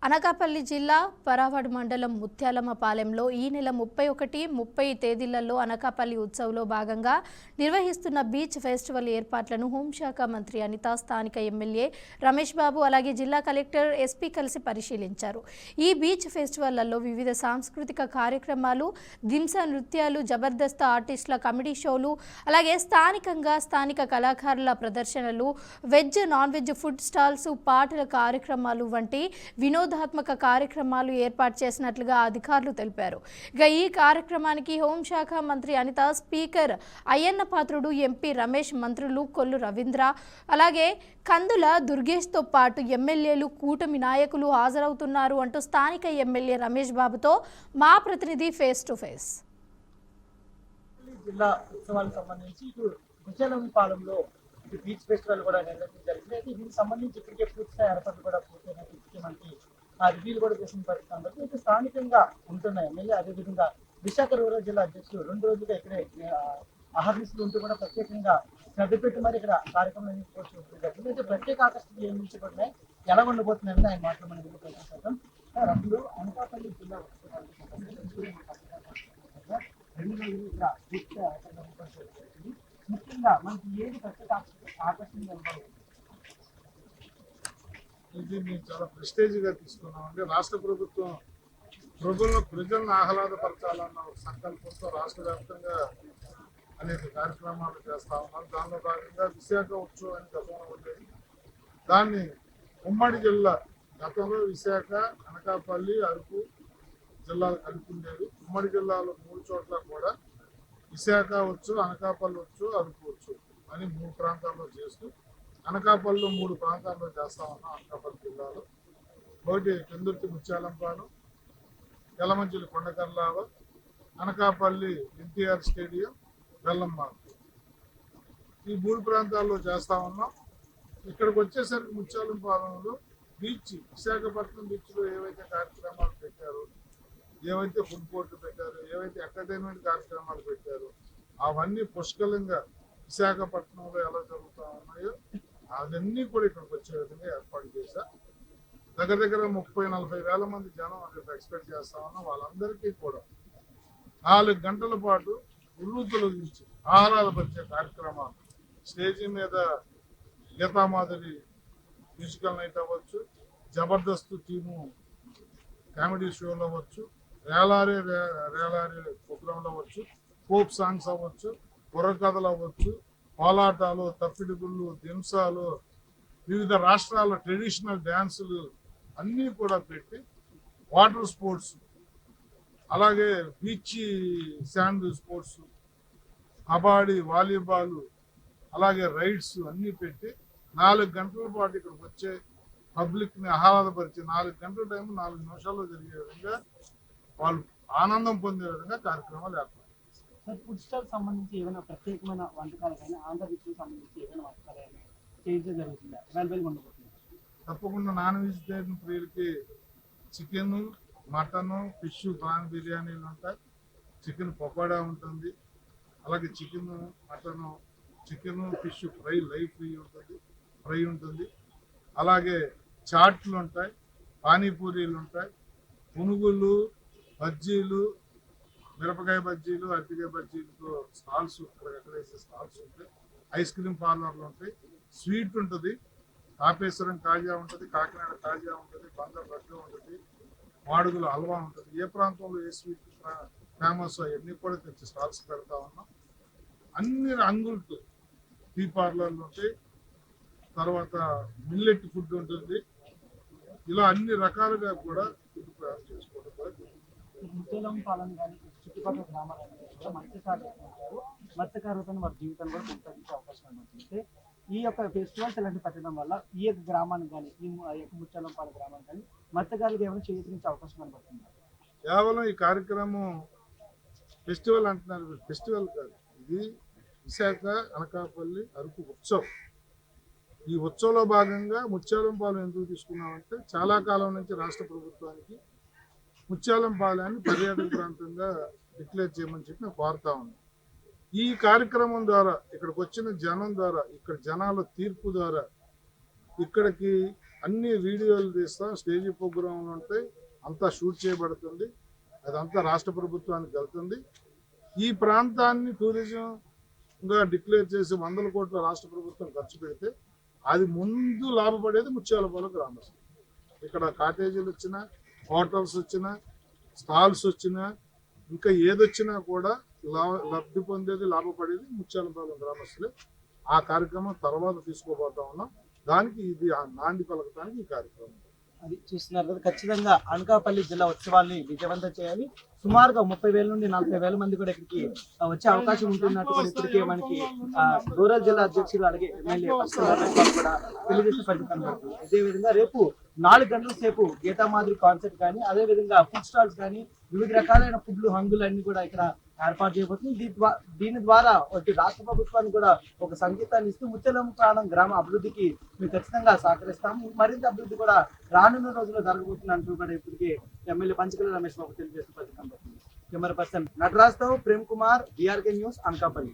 అనకాపల్లి జిల్లా పరావాడ మండలం ముత్యాలమ్మపాలెంలో ఈ నెల 31, 30 తేదీలలో అనకాపల్లి ఉత్సవ్లో భాగంగా నిర్వహిస్తున్న బీచ్ ఫెస్టివల్ ఏర్పాట్లను హోంశాఖ మంత్రి అనిత, స్థానిక ఎమ్మెల్యే రమేష్ బాబు అలాగే జిల్లా కలెక్టర్ ఎస్పీ కలిసి పరిశీలించారు. ఈ బీచ్ ఫెస్టివల్లో వివిధ సాంస్కృతిక కార్యక్రమాలు, దింస నృత్యాలు, జబర్దస్త్ ఆర్టిస్టుల కామెడీ షోలు, అలాగే స్థానిక కళాకారుల ప్రదర్శనలు, veg, non veg food stalls, పాటల కార్యక్రమాలు వంటి వినోదాత్మక కార్యక్రమాలు ఏర్పాటు చేసినట్లుగా అధికారులు తెలిపారు. ఇక ఈ కార్యక్రమానికి హోంశాఖ మంత్రి అనిత, స్పీకర్ అయ్యన్న పాత్రుడు, ఎంపీ రమేష్, మంత్రులు కొల్లు రవీంద్ర, అలాగే కందుల దుర్గేష్తో పాటు ఎమ్మెల్యేలు, కూటమి నాయకులు హాజరవుతున్నారు అంటూ స్థానిక ఎమ్మెల్యే రమేష్ బాబుతో మా ప్రతినిధి ఫేస్ టు ఫేస్. జిల్లా ఉత్సవాలకు సంబంధించి ముత్యాలమ్మపాలెంలో బీచ్ ఫెస్టివల్ కూడా నిర్వహించడం జరిగింది. అయితే దీనికి సంబంధించి ఇప్పటికే పూర్తిగా ఏర్పాట్లు కూడా పూర్తయినట్టు ముఖ్యమంత్రి రివ్యూలు కూడా చేసిన పరిస్థితి. అయితే స్థానికంగా ఉంటున్న ఎమ్మెల్యే, అదేవిధంగా విశాఖ రూరల్ జిల్లా అధ్యక్షులు 2 రోజులుగా ఇక్కడే అహర్నిశలు ఉంటూ కూడా ప్రత్యేకంగా శ్రద్ధ పెట్టి మరి ఇక్కడ కార్యక్రమం జరిగింది. అయితే ప్రత్యేక ఆకర్షణలు ఏం నిలిచిపడినాయి, ఎలా ఉండబోతున్నాయని ఆయన మాట్లాడమని ప్రయత్నిస్తాం. రమ్ములు అనకాపల్లి జిల్లా 2 రోజులు ఇక్కడ పూర్తిగా ముఖ్యంగా మనకి ఏది ప్రత్యేక ఆకర్షణ? ఇది మేము చాలా ప్రెస్టేజ్గా తీసుకున్నామండి. రాష్ట్ర ప్రభుత్వం ప్రజలను ఆహ్లాదపరచాలన్న సంకల్పంతో రాష్ట్ర వ్యాప్తంగా అనేక కార్యక్రమాలు చేస్తా ఉన్నారు. దానిలో భాగంగా విశాఖ ఉత్సవం అని గతంలో ఉండేది. దాన్ని ఉమ్మడి జిల్లా, గతంలో విశాఖ, అనకాపల్లి, అరకు జిల్లాలు కలిపి ఉండేది. ఉమ్మడి జిల్లాలో 3 చోట్ల కూడా విశాఖ వచ్చు, అనకాపల్లి వచ్చు, అరకు వచ్చు అని 3 ప్రాంతాల్లో చేస్తూ అనకాపల్లిలో 3 ప్రాంతాల్లో చేస్తా ఉన్నాం. అనకాపల్లి జిల్లాలో ఒకటి పెందుర్తి ముత్యాలంపాలెం, యలమంచిలి కొండకర్లావ, అనకాపల్లి ఎన్టీఆర్ స్టేడియం, బెల్లంమార్క్, ఈ 3 ప్రాంతాల్లో చేస్తా ఉన్నాం. ఇక్కడికి వచ్చేసరికి ముత్యాలంపాలెంలో బీచ్, విశాఖపట్నం బీచ్లో ఏవైతే కార్యక్రమాలు పెట్టారో, ఏవైతే ఫుడ్ కోర్టు పెట్టారో, ఏవైతే ఎంటర్టైన్మెంట్ కార్యక్రమాలు పెట్టారో అవన్నీ పుష్కలంగా విశాఖపట్నంలో ఎలా జరుగుతూ ఉన్నాయో అవన్నీ కూడా ఇక్కడికి వచ్చే విధంగా ఏర్పాటు చేశా. దగ్గర 30-40 వేల మంది జనం అక్కడ ఎక్స్పెక్ట్ చేస్తా ఉన్నాం. వాళ్ళందరికీ కూడా 4 గంటల పాటు ఉర్రు తొలగించి ఆహ్లాదపరిచే కార్యక్రమాలు, స్టేజీ మీద గీతామాధురి మ్యూజికల్ నైట్ అవ్వచ్చు, జబర్దస్త్ టీము కామెడీ షోలు అవ్వచ్చు, రేలారే ప్రోగ్రాంలు అవ్వచ్చు, పోప్ సాంగ్స్ అవ్వచ్చు, బుర్రకథలు అవ్వచ్చు, కోలాటాలు, తప్పిడిగుళ్ళు, దింసాలు, వివిధ రాష్ట్రాల ట్రెడిషనల్ డ్యాన్సులు అన్నీ కూడా పెట్టి, వాటర్ స్పోర్ట్స్, అలాగే beach sand sports, kabaddi, volleyball, అలాగే రైడ్స్ అన్నీ పెట్టి 4 గంటల పాటు ఇక్కడికి వచ్చే పబ్లిక్ని ఆహ్లాదపరిచి 4 గంటల టైం 4 నిమిషాల్లో జరిగే విధంగా వాళ్ళు ఆనందం పొందే విధంగా కార్యక్రమాలు ఏర్పాటు. ఫుడ్ స్టాల్ సంబంధించి ఏమైనా ప్రత్యేకమైన వంటకాలు కానీ, ఆంధ్రప్రదేశ్కి సంబంధించి ఏమైనా వంటకాలు అయినా చేయించడం జరుగుతుందా? అవైలబుల్గా ఉండబోతుంది. తప్పకుండా నాన్ వెజిటేరియన్ ప్రియులకి చికెన్, మటన్, ఫిష్, ప్రాన్ బిర్యానీలు ఉంటాయి. చికెన్ పకోడా ఉంటుంది, అలాగే chicken, mutton, chicken, fish fry, live fry ఉంటుంది. అలాగే చాట్లు ఉంటాయి, పానీపూరీలు ఉంటాయి, పునుగులు, బజ్జీలు, మిరపకాయ బజ్జీలు, అరటికాయ బజ్జీలతో స్టాల్స్, అక్కడ వేసే స్టాల్స్ ఉంటాయి. ఐస్ క్రీమ్ పార్లర్లు ఉంటాయి, స్వీట్ ఉంటుంది, తాపేశ్వరం కాజా ఉంటుంది, కాకినాడ కాజా ఉంటుంది, బందర్ లడ్డు ఉంటుంది, మాడుగుల హల్వా ఉంటుంది. ఏ ప్రాంతంలో ఏ స్వీట్ ఫేమస్ అవన్నీ కూడా తెచ్చి స్టాల్స్ పెడతా ఉన్నాం. అన్ని అంగులతో టీ పార్లర్లు ఉంటాయి, తర్వాత మిల్లెట్ ఫుడ్ ఉంటుంది. ఇలా అన్ని రకాలుగా కూడా ఫుడ్ తయారు చేసుకోవడం కూడా ముత్యాలంపాలెం కానీ చుట్టుపక్కల గ్రామాలన్నీ కూడా మత్స్యకారులతో వారి జీవితాన్ని కూడా కొనసాగించే అవకాశం ఉంటుంది. ఈ యొక్క ఫెస్టివల్స్ ఇలాంటి పెట్టడం వల్ల ఈ యొక్క గ్రామానికి కానీ, ఈ యొక్క ముత్యాలంపాలెం గ్రామానికి కానీ మత్స్యకారులకు ఏమైనా చేయించే అవకాశం కనబడుతుంది. కేవలం ఈ కార్యక్రమం ఫెస్టివల్ అంటున్నారు, ఫెస్టివల్ కాదు, ఇది విశాఖ, అనకాపల్లి, అరకు ఉత్సవం. ఈ ఉత్సవంలో భాగంగా ముత్యాలంపాలెం ఎందుకు తీసుకున్నామంటే, చాలా కాలం నుంచి రాష్ట్ర ప్రభుత్వానికి ముత్యాలంపాలెన్ని పర్యాటక ప్రాంతంగా డిక్లేర్ చేయమని చెప్పి నేను కోరుతా ఉన్నాను. ఈ కార్యక్రమం ద్వారా, ఇక్కడికి వచ్చిన జనం ద్వారా, ఇక్కడ జనాల తీర్పు ద్వారా ఇక్కడికి అన్ని వీడియోలు తీస్తాం, స్టేజ్ ప్రోగ్రాంలు ఉంటాయి, అంతా షూట్ చేయబడుతుంది, అదంతా రాష్ట్ర ప్రభుత్వానికి వెళ్తుంది. ఈ ప్రాంతాన్ని టూరిజంగా డిక్లేర్ చేసి 100 కోట్ల రాష్ట్ర ప్రభుత్వం ఖర్చు పెడితే అది ముందు లాభపడేది ముత్యాలపాలెం గ్రామస్తులు. ఇక్కడ కాటేజీలు వచ్చినా, హోటల్స్ వచ్చినా, స్టాల్స్ వచ్చినా, ఇంకా ఏదొచ్చినా కూడా లబ్ధి పొందేది, లాభపడేది ముత్యాలపాలెం గ్రామస్తులే. ఆ కార్యక్రమం తర్వాత తీసుకోబోతా ఉన్నాం. దానికి ఇది నాంది పలకటానికి ఈ కార్యక్రమం. అది చూస్తున్నారు కదా, ఖచ్చితంగా అనకాపల్లి జిల్లా ఉత్సవాల్ని విజయవంతం చేయాలి. సుమారుగా 30,000 నుండి 40,000 మంది కూడా ఇక్కడికి వచ్చే అవకాశం ఉంటున్నట్టు కూడా ఇప్పటికే మనకి రూరల్ జిల్లా అధ్యక్షులు అలాగే ఎమ్మెల్యే కూడా తెలియజేసే పరిస్థితి కనబడుతుంది. అదేవిధంగా రేపు 4 గంటల సేపు గీతా మాదిరి కాన్సర్ట్ కానీ, అదే విధంగా ఫుడ్ స్టాల్స్ కానీ, వివిధ రకాలైన ఫుడ్లు, హంగులు అన్ని కూడా ఇక్కడ ఏర్పాటు చేయబోతుంది. దీని ద్వారా ఒకటి రాష్ట్ర ప్రభుత్వానికి కూడా ఒక సంకేతాన్ని ఇస్తూ ముత్యాలపాలెం గ్రామ అభివృద్ధికి మేము ఖచ్చితంగా సహకరిస్తాము. మరింత అభివృద్ధి కూడా రానున్న రోజుల్లో జరగబోతుంది అంటూ కూడా ఇప్పటికే ఎమ్మెల్యే పంచకల రమేష్ బాబు తెలియజేస్తూ పరిస్థితి కనబడుతుంది. కెమెరా పర్సన్ నటరాజ్తో ప్రేమ్ కుమార్, BRK న్యూస్, అనకాపల్లి.